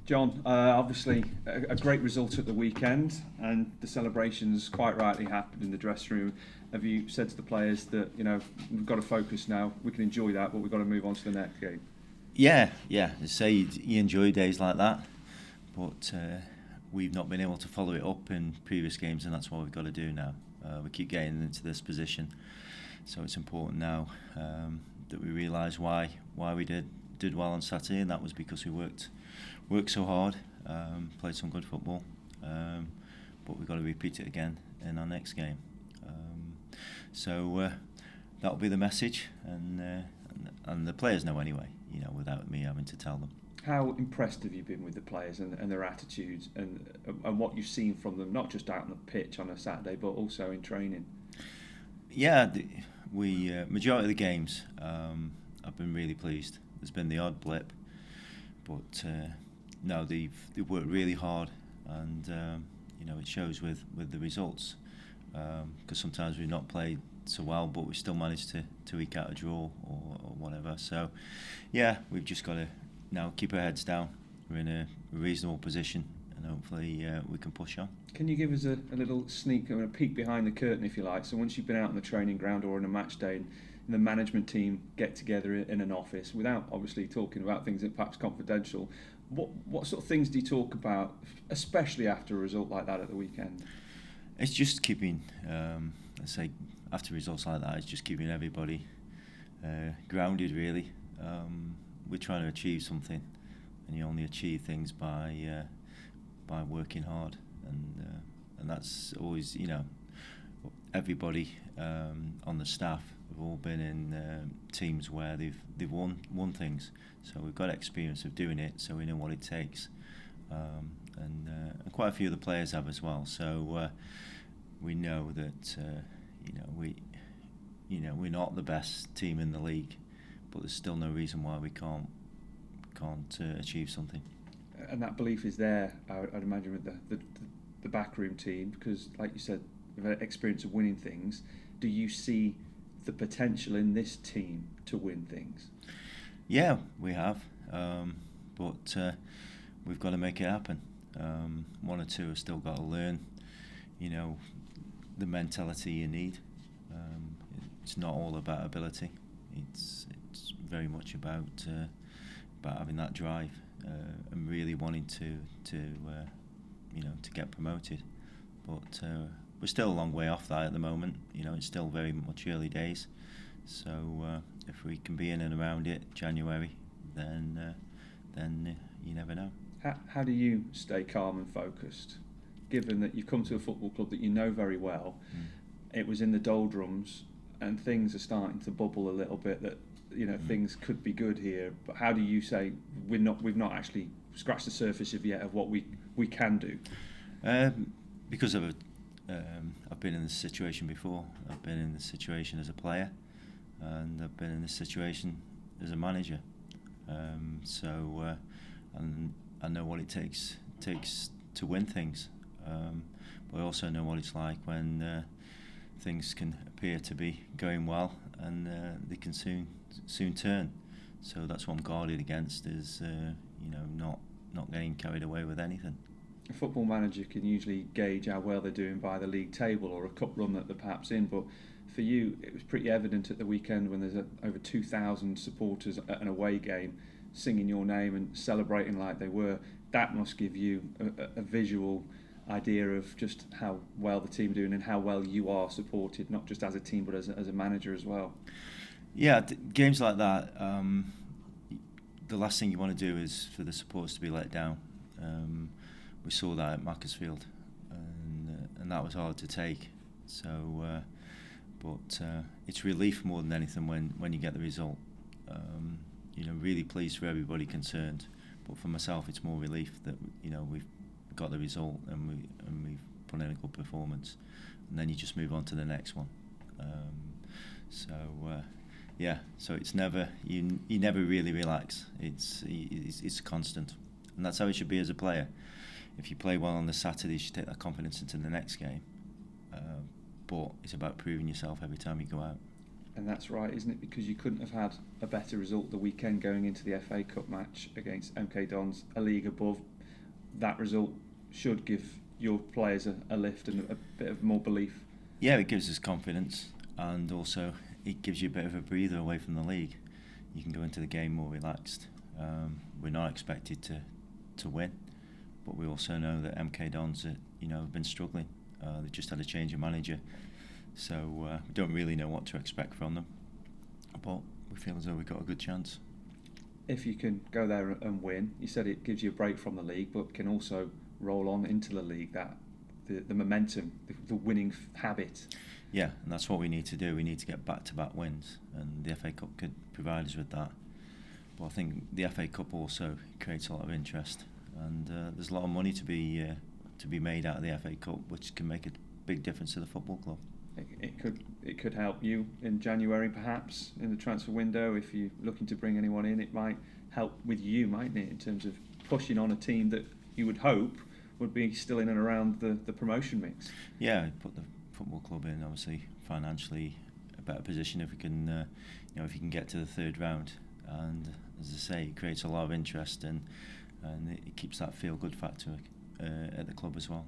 John, obviously a great result at the weekend, and the celebrations quite rightly happened in the dressing room. Have you said to the players that we've got to focus now? We can enjoy that, but we've got to move on to the next game. Yeah. I say you enjoy days like that, but we've not been able to follow it up in previous games, and that's what we've got to do now. We keep getting into this position, so it's important now that we realise why we did well on Saturday, and that was because we worked so hard, played some good football, but we've got to repeat it again in our next game. So that'll be the message, and the players know anyway, without me having to tell them. How impressed have you been with the players and their attitudes and what you've seen from them, not just out on the pitch on a Saturday, but also in training? Yeah, we majority of the games I've been really pleased. There's been the odd blip, but no, they've worked really hard, and it shows with the results. Because sometimes we've not played so well, but we still managed to eke out a draw or whatever. So, yeah, we've just got to now keep our heads down. We're in a reasonable position, and hopefully we can push on. Can you give us a little sneak and a peek behind the curtain, if you like? So once you've been out on the training ground or on a match day, and the management team get together in an office, without obviously talking about things that perhaps confidential, what sort of things do you talk about, especially after a result like that at the weekend? It's just keeping, let's say, after results like that, it's just keeping everybody grounded, really. We're trying to achieve something, and you only achieve things by working hard, and that's always, everybody on the staff have all been in teams where they've won things, so we've got experience of doing it, so we know what it takes. And quite a few of the players have as well. So we know that we're not the best team in the league, but there's still no reason why we can't achieve something. And that belief is there, I'd imagine, with the backroom team, because, like you said, you've had experience of winning things. Do you see the potential in this team to win things? Yeah, we have, but we've got to make it happen. One or two have still got to learn, the mentality you need. It's not all about ability. It's very much about having that drive and really wanting to get promoted. But we're still a long way off that at the moment. It's still very much early days. So if we can be in and around it January, then you never know. How do you stay calm and focused, given that you've come to a football club that you know very well? It was in the doldrums, and things are starting to bubble a little bit. That things could be good here. But how do you say we've not actually scratched the surface yet of what we can do? Because I've been in this situation before. I've been in this situation as a player, and I've been in this situation as a manager. And I know what it takes to win things, but I also know what it's like when things can appear to be going well, and they can soon turn. So that's what I'm guarded against, is not getting carried away with anything. A football manager can usually gauge how well they're doing by the league table or a cup run that they're perhaps in, but for you, it was pretty evident at the weekend when there's over 2,000 supporters at an away game singing your name and celebrating like they were. That must give you a visual idea of just how well the team are doing and how well you are supported, not just as a team but as a manager as well. Yeah, games like that, the last thing you want to do is for the supporters to be let down. We saw that at Macclesfield, and that was hard to take. So, but it's relief more than anything when you get the result. Really pleased for everybody concerned. But for myself, it's more relief that we've got the result and we've put in a good performance, and then you just move on to the next one. So it's never you never really relax. It's constant, and that's how it should be as a player. If you play well on the Saturday, you should take that confidence into the next game. But it's about proving yourself every time you go out. And that's right, isn't it? Because you couldn't have had a better result the weekend going into the FA Cup match against MK Dons, a league above, that result should give your players a lift and a bit of more belief. Yeah, it gives us confidence, and also it gives you a bit of a breather away from the league. You can go into the game more relaxed. We're not expected to win, but we also know that MK Dons have been struggling. They've just had a change of manager, so we don't really know what to expect from them, but we feel as though we've got a good chance. If you can go there and win, you said it gives you a break from the league, but can also roll on into the league, that the momentum, the winning habit. Yeah, and that's what we need to do. We need to get back-to-back wins, and the FA Cup could provide us with that. But I think the FA Cup also creates a lot of interest, and there's a lot of money to be made out of the FA Cup, which can make a big difference to the football club. It could help you in January, perhaps, in the transfer window. If you're looking to bring anyone in, it might help with you, mightn't it, in terms of pushing on a team that you would hope would be still in and around the promotion mix. Yeah, put the football club in, obviously, financially a better position if we can, if you can get to the third round. And as I say, it creates a lot of interest, and it keeps that feel-good factor at the club as well.